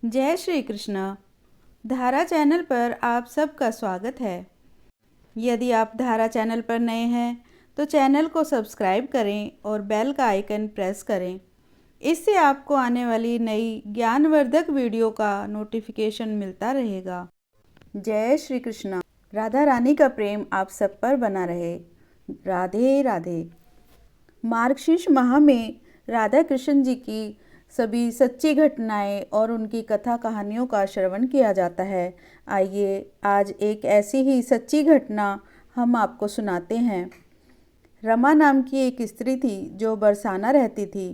जय श्री कृष्ण। धारा चैनल पर आप सबका स्वागत है। यदि आप धारा चैनल पर नए हैं तो चैनल को सब्सक्राइब करें और बेल का आइकन प्रेस करें। इससे आपको आने वाली नई ज्ञानवर्धक वीडियो का नोटिफिकेशन मिलता रहेगा। जय श्री कृष्ण। राधा रानी का प्रेम आप सब पर बना रहे। राधे राधे। मार्गशीर्ष माह में राधा कृष्ण जी की सभी सच्ची घटनाएं और उनकी कथा कहानियों का श्रवण किया जाता है। आइए आज एक ऐसी ही सच्ची घटना हम आपको सुनाते हैं। रमा नाम की एक स्त्री थी जो बरसाना रहती थी।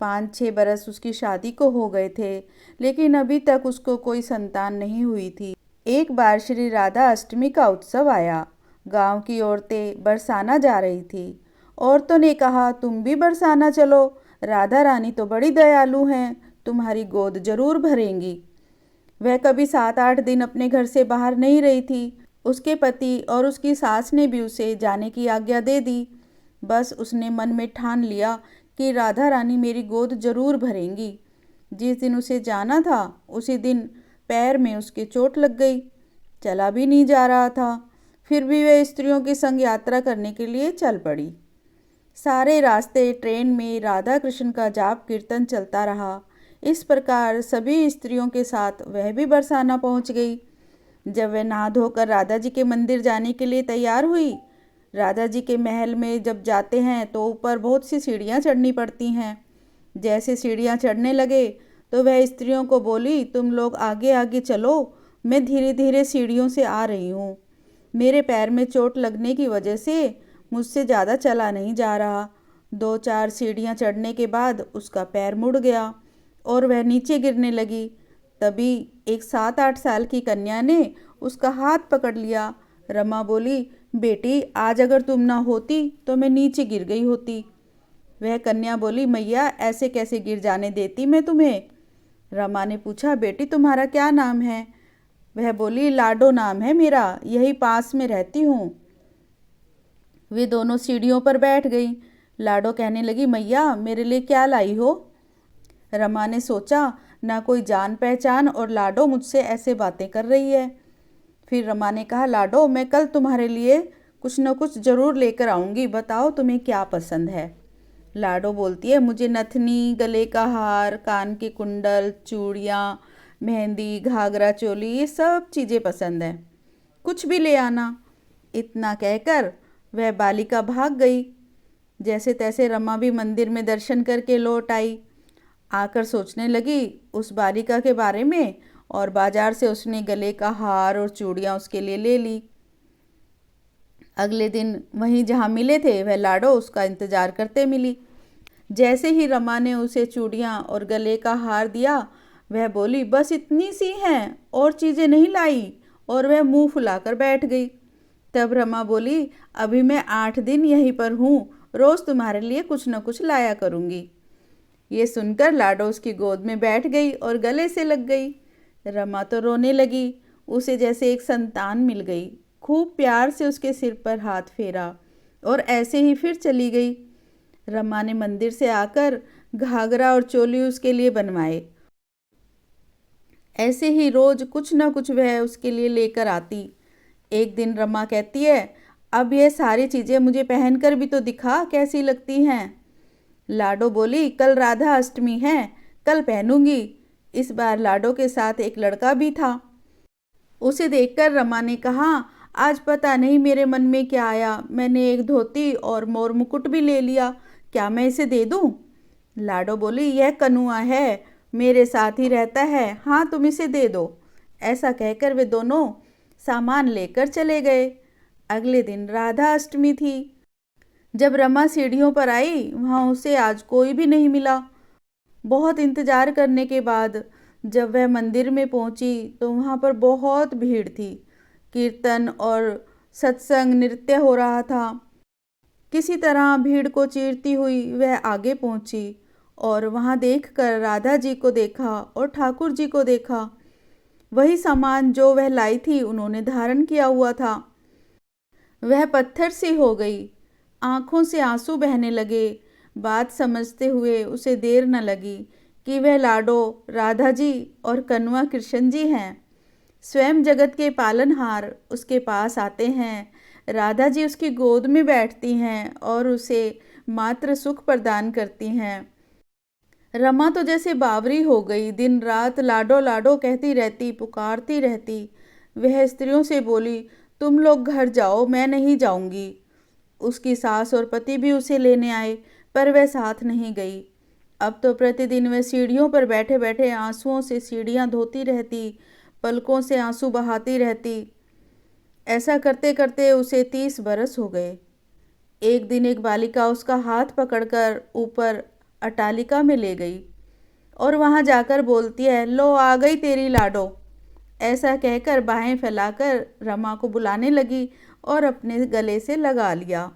5-6 बरस उसकी शादी को हो गए थे, लेकिन अभी तक उसको कोई संतान नहीं हुई थी। एक बार श्री राधा अष्टमी का उत्सव आया। गांव की औरतें बरसाना जा रही थी। औरतों ने कहा, तुम भी बरसाना चलो, राधा रानी तो बड़ी दयालु हैं, तुम्हारी गोद जरूर भरेंगी। वह कभी 7-8 दिन अपने घर से बाहर नहीं रही थी। उसके पति और उसकी सास ने भी उसे जाने की आज्ञा दे दी। बस उसने मन में ठान लिया कि राधा रानी मेरी गोद जरूर भरेंगी। जिस दिन उसे जाना था उसी दिन पैर में उसके चोट लग गई। चला भी नहीं जा रहा था। फिर भी वह स्त्रियों के संग यात्रा करने के लिए चल पड़ी। सारे रास्ते ट्रेन में राधा कृष्ण का जाप कीर्तन चलता रहा। इस प्रकार सभी स्त्रियों के साथ वह भी बरसाना पहुंच गई। जब वह नहा धोकर राधा जी के मंदिर जाने के लिए तैयार हुई, राधा जी के महल में जब जाते हैं तो ऊपर बहुत सी सीढ़ियां चढ़नी पड़ती हैं। जैसे सीढ़ियां चढ़ने लगे तो वह स्त्रियों को बोली, तुम लोग आगे आगे चलो, मैं धीरे धीरे सीढ़ियों से आ रही हूँ। मेरे पैर में चोट लगने की वजह से मुझसे ज़्यादा चला नहीं जा रहा। 2-4 सीढ़ियाँ चढ़ने के बाद उसका पैर मुड़ गया और वह नीचे गिरने लगी। तभी एक 7-8 साल की कन्या ने उसका हाथ पकड़ लिया। रमा बोली, बेटी आज अगर तुम ना होती तो मैं नीचे गिर गई होती। वह कन्या बोली, मैया ऐसे कैसे गिर जाने देती मैं तुम्हें। रमा ने पूछा, बेटी तुम्हारा क्या नाम है। वह बोली, लाडो नाम है मेरा, यही पास में रहती हूँ। वे दोनों सीढ़ियों पर बैठ गई। लाडो कहने लगी, मैया मेरे लिए क्या लाई हो। रमा ने सोचा, ना कोई जान पहचान और लाडो मुझसे ऐसे बातें कर रही है। फिर रमा ने कहा, लाडो मैं कल तुम्हारे लिए कुछ न कुछ जरूर लेकर आऊंगी, बताओ तुम्हें क्या पसंद है। लाडो बोलती है, मुझे नथनी, गले का हार, कान के कुंडल, चूड़ियाँ, मेहंदी, घाघरा चोली, ये सब चीज़ें पसंद है, कुछ भी ले आना। इतना कहकर वह बालिका भाग गई। जैसे तैसे रमा भी मंदिर में दर्शन करके लौट आई। आकर सोचने लगी उस बालिका के बारे में और बाजार से उसने गले का हार और चूड़ियाँ उसके लिए ले ली। अगले दिन वहीं जहाँ मिले थे वह लाडो उसका इंतजार करते मिली। जैसे ही रमा ने उसे चूड़ियाँ और गले का हार दिया, वह बोली, बस इतनी सी हैं और चीज़ें नहीं लाई, और वह मुंह फुलाकर बैठ गई। तब रमा बोली, अभी मैं 8 दिन यहीं पर हूँ, रोज़ तुम्हारे लिए कुछ न कुछ लाया करूँगी। ये सुनकर लाडो उसकी गोद में बैठ गई और गले से लग गई। रमा तो रोने लगी, उसे जैसे एक संतान मिल गई। खूब प्यार से उसके सिर पर हाथ फेरा और ऐसे ही फिर चली गई। रमा ने मंदिर से आकर घाघरा और चोली उसके लिए बनवाए। ऐसे ही रोज कुछ न कुछ वह उसके लिए लेकर आती। एक दिन रमा कहती है, अब यह सारी चीज़ें मुझे पहनकर भी तो दिखा कैसी लगती हैं। लाडो बोली, कल राधा अष्टमी है, कल पहनूंगी। इस बार लाडो के साथ एक लड़का भी था। उसे देखकर रमा ने कहा, आज पता नहीं मेरे मन में क्या आया, मैंने एक धोती और मोर मुकुट भी ले लिया, क्या मैं इसे दे दूं। लाडो बोली, यह कनुआ है, मेरे साथ ही रहता है, हाँ तुम इसे दे दो। ऐसा कहकर वे दोनों सामान लेकर चले गए। अगले दिन राधा अष्टमी थी। जब रमा सीढ़ियों पर आई वहाँ उसे आज कोई भी नहीं मिला। बहुत इंतजार करने के बाद जब वह मंदिर में पहुंची तो वहाँ पर बहुत भीड़ थी। कीर्तन और सत्संग नृत्य हो रहा था। किसी तरह भीड़ को चीरती हुई वह आगे पहुंची और वहाँ देखकर राधा जी को देखा और ठाकुर जी को देखा। वही सामान जो वह लाई थी उन्होंने धारण किया हुआ था। वह पत्थर सी हो गई, आंखों से आंसू बहने लगे। बात समझते हुए उसे देर न लगी कि वह लाडो राधा जी और कन्वा कृष्ण जी हैं। स्वयं जगत के पालनहार उसके पास आते हैं। राधा जी उसकी गोद में बैठती हैं और उसे मात्र सुख प्रदान करती हैं। रमा तो जैसे बावरी हो गई, दिन रात लाडो लाडो कहती रहती, पुकारती रहती। वह स्त्रियों से बोली, तुम लोग घर जाओ, मैं नहीं जाऊंगी। उसकी सास और पति भी उसे लेने आए, पर वह साथ नहीं गई। अब तो प्रतिदिन वह सीढ़ियों पर बैठे बैठे आंसुओं से सीढ़ियां धोती रहती, पलकों से आंसू बहाती रहती। ऐसा करते करते उसे 30 बरस हो गए। एक दिन एक बालिका उसका हाथ पकड़कर ऊपर अटालिका में ले गई और वहां जाकर बोलती है, लो आ गई तेरी लाडो। ऐसा कहकर बाहें फैलाकर रमा को बुलाने लगी और अपने गले से लगा लिया।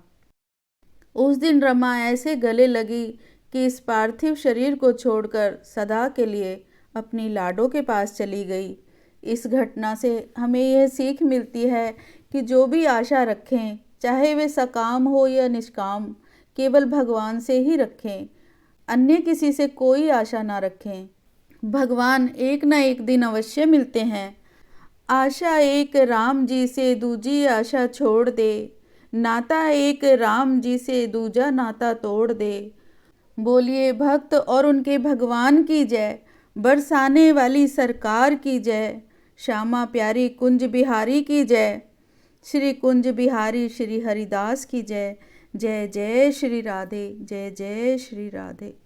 उस दिन रमा ऐसे गले लगी कि इस पार्थिव शरीर को छोड़कर सदा के लिए अपनी लाडो के पास चली गई। इस घटना से हमें यह सीख मिलती है कि जो भी आशा रखें, चाहे वे सकाम हो या निष्काम, केवल भगवान से ही रखें, अन्य किसी से कोई आशा ना रखें। भगवान एक ना एक दिन अवश्य मिलते हैं। आशा एक राम जी से दूजी आशा छोड़ दे, नाता एक राम जी से दूजा नाता तोड़ दे। बोलिए भक्त और उनके भगवान की जय, बरसाने वाली सरकार की जय, श्यामा प्यारी कुंज बिहारी की जय, श्री कुंज बिहारी श्री हरिदास की जय। जय जय श्री राधे, जय जय श्री राधे।